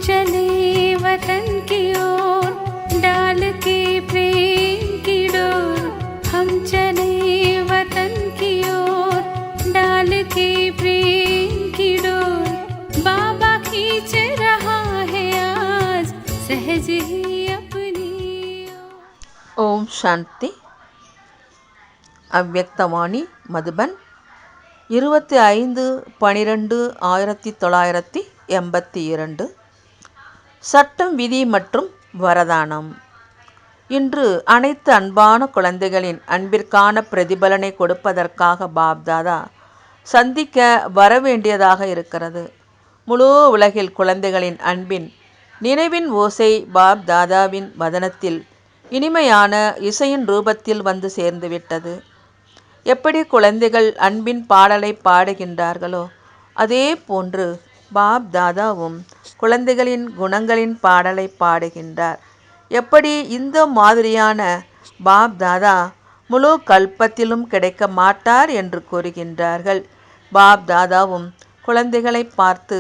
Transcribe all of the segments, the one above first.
चले वतन की ओर डाल के प्रेम की डोर। हम चले वतन की ओर डाल के प्रेम की डोर। बाबा खींच रहा है आज सहज ही अपनी ओर। ஓம் சாந்தி. அவ்யக்தவாணி மதுபன் 25/12/1982. சட்டம், விதி மற்றும் வரதானம். இன்று அனைத்து அன்பான குழந்தைகளின் அன்பிற்கான பிரதிபலனை கொடுப்பதற்காக பாப்தாதா சந்திக்க வரவேண்டியதாக இருக்கிறது. முழு உலகில் குழந்தைகளின் அன்பின் நினைவின் ஓசை பாப்தாதாவின் வதனத்தில் இனிமையான இசையின் ரூபத்தில் வந்து சேர்ந்துவிட்டது. எப்படி குழந்தைகள் அன்பின் பாடலை பாடுகின்றார்களோ அதே போன்று பாப்தாதாவும் குழந்தைகளின் குணங்களின் பாடலை பாடுகின்றார். எப்படி இந்த மாதிரியான பாப்தாதா முழு கல்பத்திலும் கிடைக்க மாட்டார் என்று கூறுகின்றார்கள். பாப்தாதாவும் குழந்தைகளை பார்த்து,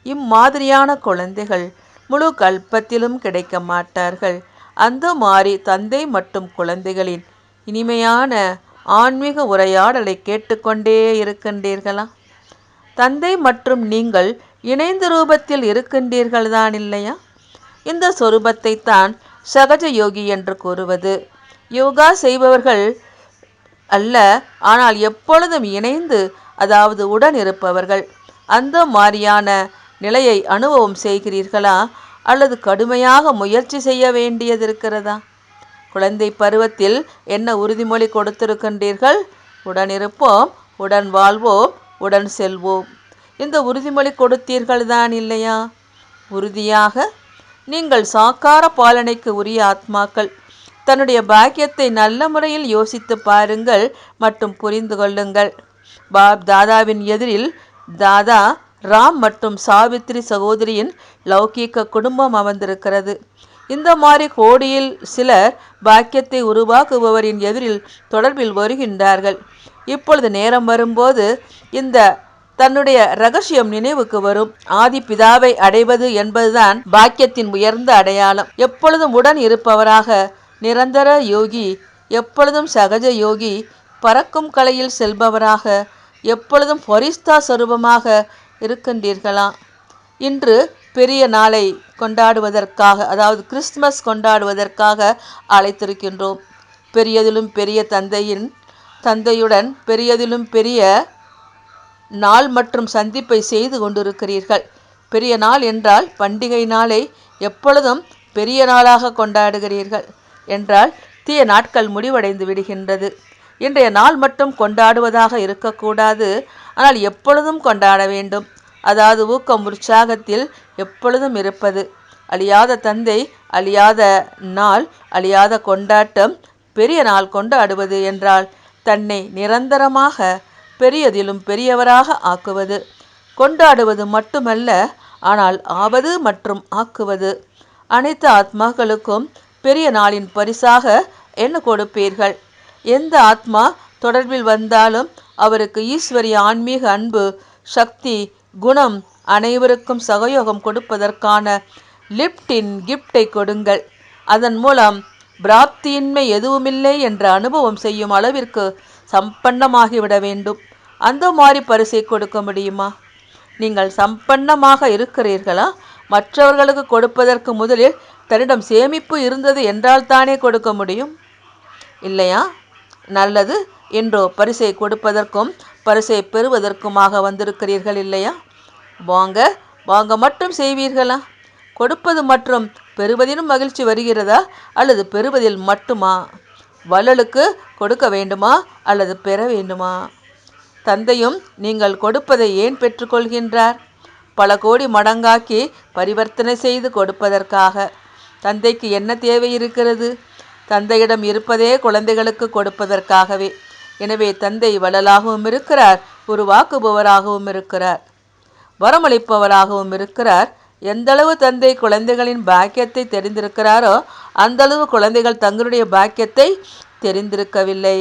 இம்மாதிரியான குழந்தைகள் முழு கல்பத்திலும் கிடைக்க மாட்டார்கள். அந்த மாதிரி தந்தை மற்றும் குழந்தைகளின் இனிமையான ஆன்மீக உரையாடலை கேட்டுக்கொண்டே இருக்கின்றீர்களா? தந்தை மற்றும் நீங்கள் இணைந்த ரூபத்தில் இருக்கின்றீர்கள் தான் இல்லையா? இந்த சொரூபத்தை தான் சகஜ யோகி என்று கூறுவது. யோகா செய்பவர்கள் அல்ல, ஆனால் எப்பொழுதும் இணைந்து, அதாவது உடன் இருப்பவர்கள். அந்த மாதிரியான நிலையை அனுபவம் செய்கிறீர்களா அல்லது கடுமையாக முயற்சி செய்ய வேண்டியது இருக்கிறதா? குழந்தை பருவத்தில் என்ன உறுதிமொழி கொடுத்திருக்கின்றீர்கள்? உடன் இருப்போம், உடன் வாழ்வோம், உடன் செல்வோம். இந்த உறுதிமொழி கொடுத்தீர்கள் தான் இல்லையா? உறுதியாக நீங்கள் சாக்கார பாலனைக்கு உரிய ஆத்மாக்கள். தன்னுடைய பாக்கியத்தை நல்ல முறையில் யோசித்து பாருங்கள் மற்றும் புரிந்து கொள்ளுங்கள். பாப் தாதாவின் எதிரில் தாதா ராம் மற்றும் சாவித்ரி சகோதரியின் லௌகீக குடும்பம் அமர்ந்திருக்கிறது. இந்த மாதிரி கோடியில் சிலர் பாக்கியத்தை உருவாக்குபவரின் எதிரில் தொடர்பில் வருகின்றார்கள். இப்பொழுது நேரம் வரும்போது இந்த தன்னுடைய ரகசியம் நினைவுக்கு வரும். ஆதி பிதாவை அடைவது என்பதுதான் பாக்கியத்தின் உயர்ந்த அடையாளம். எப்பொழுதும் உடன் இருப்பவராக நிரந்தர யோகி, எப்பொழுதும் சகஜ யோகி, பறக்கும் கலையில் செல்பவராக, எப்பொழுதும் ஃபரிஸ்தா சொரூபமாக இருக்கின்றீர்களா? இன்று பெரிய நாளை கொண்டாடுவதற்காக, அதாவது கிறிஸ்துமஸ் கொண்டாடுவதற்காக அழைத்திருக்கின்றோம். பெரியதிலும் பெரிய தந்தையுடன் பெரியதிலும் பெரிய நாள் மற்றும் சந்திப்பை செய்து கொண்டிருக்கிறீர்கள். பெரிய நாள் என்றால் பண்டிகை நாளை எப்பொழுதும் பெரிய நாளாக கொண்டாடுகிறீர்கள் என்றால் தீய நாட்கள் முடிவடைந்து விடுகின்றது. இன்றைய நாள் மட்டும் கொண்டாடுவதாக இருக்கக்கூடாது, ஆனால் எப்பொழுதும் கொண்டாட வேண்டும். அதாவது ஊக்கம் உற்சாகத்தில் எப்பொழுதும் இருப்பது. அழியாத தந்தை, அழியாத நாள், அழியாத கொண்டாட்டம், பெரிய நாள் கொண்டாடுவது என்றால் தன்னை நிரந்தரமாக பெரியதிலும் பெரியவராக ஆக்குவது. கொண்டாடுவது மட்டுமல்ல, ஆனால் ஆவது மற்றும் ஆக்குவது. அனைத்து ஆத்மாக்களுக்கும் பெரிய நாளின் பரிசாக என்ன கொடுப்பீர்கள்? எந்த ஆத்மா தொடர்பில் வந்தாலும் அவருக்கு ஈஸ்வரிய ஆன்மீக அன்பு, சக்தி, குணம், அனைவருக்கும் சகயோகம் கொடுப்பதற்கான லிப்டின் கிஃப்டை கொடுங்கள். அதன் மூலம் பிராப்தியின்மை எதுவுமில்லை என்ற அனுபவம் செய்யும் அளவிற்கு சம்பன்னமாகிவிட வேண்டும். அந்த மாதிரி பரிசை கொடுக்க முடியுமா? நீங்கள் சம்பன்னமாக இருக்கிறீர்களா? மற்றவர்களுக்கு கொடுப்பதற்கு முதலில் தன்னிடம் சேமிப்பு இருந்தது என்றால் தானே கொடுக்க முடியும், இல்லையா? நல்லது. என்றோ பரிசை கொடுப்பதற்கும் பரிசை பெறுவதற்குமாக வந்திருக்கிறீர்கள் இல்லையா? வாங்க வாங்க மட்டும் செய்வீர்களா? கொடுப்பது மற்றும் பெறுவதிலும் மகிழ்ச்சி வருகிறதா அல்லது பெறுவதில் மட்டுமா? வள்ளலுக்கு கொடுக்க வேண்டுமா அல்லது பெற வேண்டுமா? தந்தையும் நீங்கள் கொடுப்பதை ஏன் பெற்றுக்கொள்கின்றார்? பல கோடி மடங்காக்கி பரிவர்த்தனை செய்து கொடுப்பதற்காக. தந்தைக்கு என்ன தேவை இருக்கிறது? தந்தையிடம் இருப்பதே குழந்தைகளுக்கு கொடுப்பதற்காகவே. எனவே தந்தை வள்ளலாகவும் இருக்கிறார், உருவாக்குபவராகவும் இருக்கிறார், வரமளிப்பவராகவும் இருக்கிறார். எந்தளவு தந்தை குழந்தைகளின் பாக்கியத்தை தெரிந்திருக்கிறாரோ அந்தளவு குழந்தைகள் தங்களுடைய பாக்கியத்தை தெரிந்திருக்கவில்லை.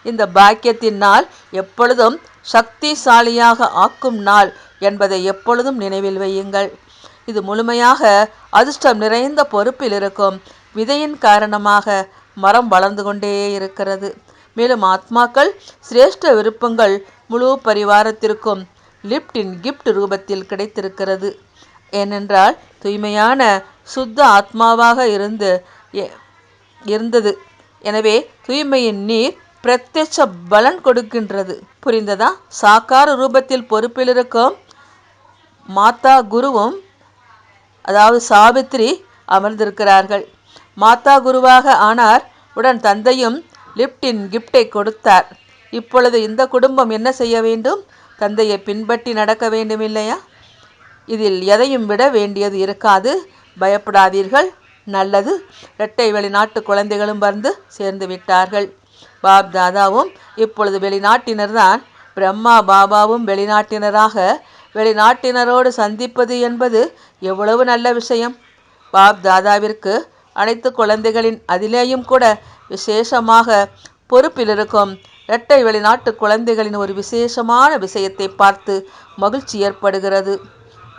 இந்த பாக்கியத்தின் நாள் எப்பொழுதும் சக்திசாலியாக ஆக்கும் நாள் என்பதை எப்பொழுதும் நினைவில் வையுங்கள். இது முழுமையாக அதிர்ஷ்டம் நிறைந்த பொறுப்பில் இருக்கும் விதையின் காரணமாக மரம் வளர்ந்து கொண்டே இருக்கிறது. மேலும் ஆத்மாக்கள் சிரேஷ்ட விருப்பங்கள் முழு பரிவாரத்திற்கும் லிஃப்ட் இன் கிஃப்ட் ரூபத்தில் கிடைத்திருக்கிறது. ஏனென்றால் தூய்மையான சுத்த ஆத்மாவாக இருந்தது. எனவே தூய்மையின் நீர் பிரத்யட்ச பலன் கொடுக்கின்றது. புரிந்ததா? சாக்கார ரூபத்தில் பொறுப்பில் இருக்கும் மாதா குருவும் அதாவது சாவித்ரி அமர்ந்திருக்கிறார்கள். மாதா குருவாக ஆனார். உடன் தந்தையும் லிஃப்டின் கிஃப்டை கொடுத்தார். இப்பொழுது இந்த குடும்பம் என்ன செய்ய வேண்டும்? தந்தையை பின்பற்றி நடக்க வேண்டும் இல்லையா? இதில் எதையும் விட வேண்டியது இருக்காது. பயப்படாதீர்கள். நல்லது. இரட்டை வெளிநாட்டு குழந்தைகளும் வந்து சேர்ந்து விட்டார்கள். பாப் தாதாவும் இப்பொழுது வெளிநாட்டினர்தான். பிரம்மா பாபாவும் வெளிநாட்டினராக வெளிநாட்டினரோடு சந்திப்பது என்பது எவ்வளவு நல்ல விஷயம். பாப் தாதாவிற்கு அனைத்து குழந்தைகளின் அதிலேயும் கூட விசேஷமாக பொறுப்பில் இருக்கும் இரட்டை வெளிநாட்டு குழந்தைகளின் ஒரு விசேஷமான விஷயத்தை பார்த்து மகிழ்ச்சி ஏற்படுகிறது.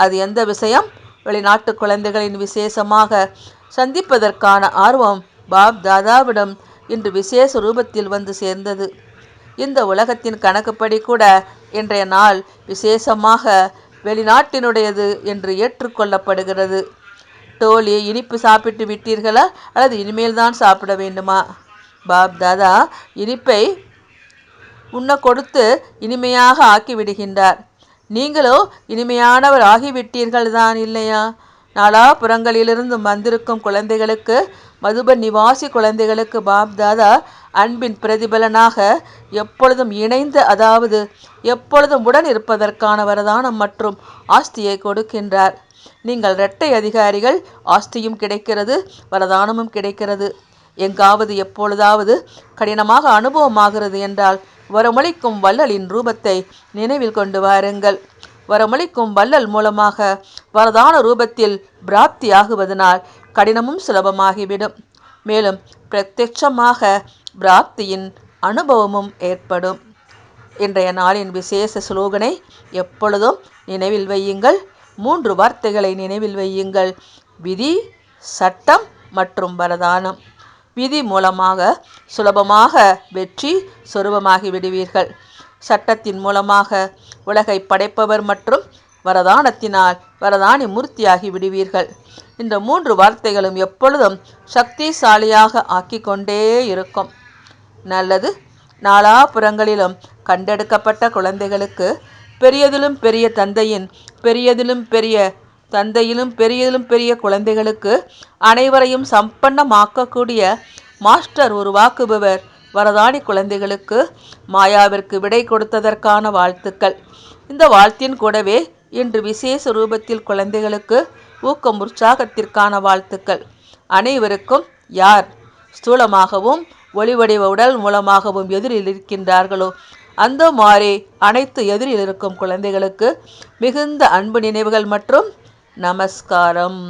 அது எந்த விஷயம்? வெளிநாட்டு குழந்தைகளின் விசேஷமாக சந்திப்பதற்கான ஆர்வம் பாப் தாதாவிடம் இன்று விசேஷ ரூபத்தில் வந்து சேர்ந்தது. இந்த உலகத்தின் கணக்குப்படி கூட இன்றைய நாள் விசேஷமாக வெளிநாட்டினுடையது என்று ஏற்றுக்கொள்ளப்படுகிறது. டோலி, இனிப்பு சாப்பிட்டு விட்டீர்களா அல்லது இனிமேல் தான் சாப்பிட வேண்டுமா? பாப் தாதா இனிப்பை உண்ண கொடுத்து இனிமையாக ஆக்கி விடுகின்றார். நீங்களோ இனிமையானவர் ஆகிவிட்டீர்கள் தான் இல்லையா? நாலாபுறங்களிலிருந்து வந்திருக்கும் குழந்தைகளுக்கு, மதுபன் நிவாசி குழந்தைகளுக்கு பாப் தாதா அன்பின் பிரதிபலனாக எப்பொழுதும் இணைந்து, அதாவது எப்பொழுதும் உடன் இருப்பதற்கான வரதானம் மற்றும் ஆஸ்தியை கொடுக்கின்றார். நீங்கள் இரட்டை அதிகாரிகள். ஆஸ்தியும் கிடைக்கிறது, வரதானமும் கிடைக்கிறது. எங்காவது எப்பொழுதாவது கடினமாக அனுபவமாகிறது என்றால் வரமளிக்கும் வள்ளலின் ரூபத்தை நினைவில் கொண்டு வாருங்கள். வரமளிக்கும் வள்ளல் மூலமாக வரதான ரூபத்தில் பிராப்தி ஆகுவதனால் கடினமும் சுலபமாகிவிடும். மேலும் பிரத்யட்சமாக பிராப்தியின் அனுபவமும் ஏற்படும். இன்றைய நாளின் விசேஷ ஸ்லோகனை எப்பொழுதும் நினைவில் வையுங்கள். 3 வார்த்தைகளை நினைவில் வையுங்கள்: விதி, சட்டம் மற்றும் வரதானம். விதி மூலமாக சுலபமாக வெற்றி சொரூபமாகி விடுவீர்கள். சட்டத்தின் மூலமாக உலகை படைப்பவர் மற்றும் வரதானத்தினால் வரதானி மூர்த்தியாகி விடுவீர்கள். இந்த 3 வார்த்தைகளும் எப்பொழுதும் சக்திசாலியாக ஆக்கிக் கொண்டே இருக்கும். நல்லது. நாலாபுறங்களிலும் கண்டெடுக்கப்பட்ட குழந்தைகளுக்கு பெரியதிலும் பெரிய தந்தையின் பெரியதிலும் பெரிய குழந்தைகளுக்கு அனைவரையும் சம்பன்னமாக்கக்கூடிய மாஸ்டர் உருவாக்குபவர் வரதானி குழந்தைகளுக்கு மாயாவிற்கு விடை கொடுத்ததற்கான வாழ்த்துக்கள். இந்த வாழ்த்தின் கூடவே இன்று விசேஷ ரூபத்தில் குழந்தைகளுக்கு ஊக்கம் உற்சாகத்திற்கான வாழ்த்துக்கள். அனைவருக்கும் யார் ஸ்தூலமாகவும் ஒளிவடிவ உடல் மூலமாகவும் எதிரில் இருக்கின்றார்களோ அந்த மாதிரி அனைத்து எதிரில் இருக்கும் குழந்தைகளுக்கு மிகுந்த அன்பு நினைவுகள் மற்றும் நமஸ்காரம்.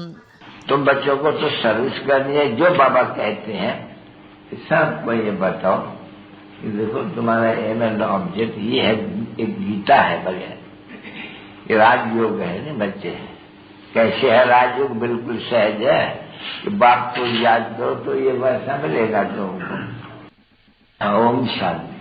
तुम बच्चों को तो सर्विस करनी है, जो बाबा कहते हैं सबको ये बताओ कि देखो तुम्हारा एम एंड ऑब्जेक्ट ये है, एक गीता है बगैर, ये राजयोग है ना बच्चे। कैसे है राजयोग? बिल्कुल सहज है कि बाप को याद करो तो ये वैसा मिलेगा तुमको। ओम शांति।